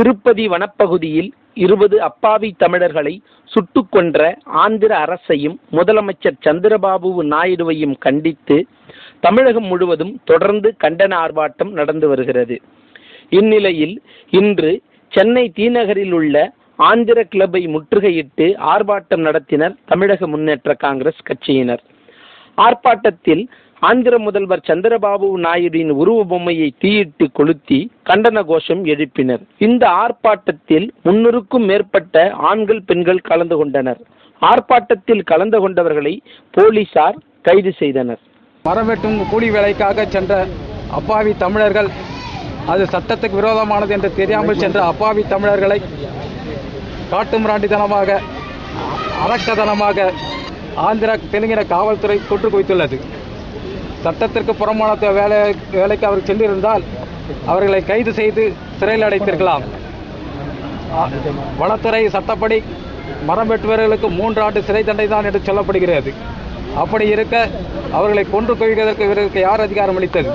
திருப்பதி வனப்பகுதியில் 20 அப்பாவி தமிழர்களை சுட்டுக் கொன்ற ஆந்திர அரசையும் முதலமைச்சர் சந்திரபாபு நாயுடுவையும் கண்டித்து தமிழகம் முழுவதும் தொடர்ந்து கண்டன ஆர்ப்பாட்டம் நடந்து வருகிறது. இந்நிலையில் இன்று சென்னை தீநகரில் உள்ள ஆந்திர கிளப்பை முற்றுகையிட்டு ஆர்ப்பாட்டம் நடத்தினர் தமிழக முன்னேற்ற காங்கிரஸ் கட்சியினர். ஆர்ப்பாட்டத்தில் ஆந்திர முதல்வர் சந்திரபாபு நாயுடுவின் உருவ பொம்மையை தீயிட்டு கொளுத்தி கண்டன கோஷம் எழுப்பினர். இந்த ஆர்ப்பாட்டத்தில் 300க்கும் மேற்பட்ட ஆண்கள் பெண்கள் கலந்து கொண்டனர். ஆர்ப்பாட்டத்தில் கலந்து கொண்டவர்களை போலீசார் கைது செய்தனர். மரம் வெட்டும் கூலி வேலைக்காக சென்ற அப்பாவி தமிழர்கள், அது சட்டத்துக்கு விரோதமானது என்று தெரியாமல் சென்ற அப்பாவி தமிழர்களை காட்டுமிராண்டித்தனமாக அரக்கத்தனமாக ஆந்திரா தெலுங்கின காவல்துறை தொற்று குவித்துள்ளது. சட்டத்திற்கு புறமான வேலைக்கு அவர் சென்றிருந்தால் அவர்களை கைது செய்து சிறையில் அடைத்திருக்கலாம். வனத்துறை சட்டப்படி மரம் வெட்டுபவர்களுக்கு 3 ஆண்டு சிறை தண்டனை தான் என்று சொல்லப்படுகிறது. அப்படி இருக்க அவர்களை கொன்று குவிப்பதற்கு இவருக்கு யார் அதிகாரம் அளித்தது?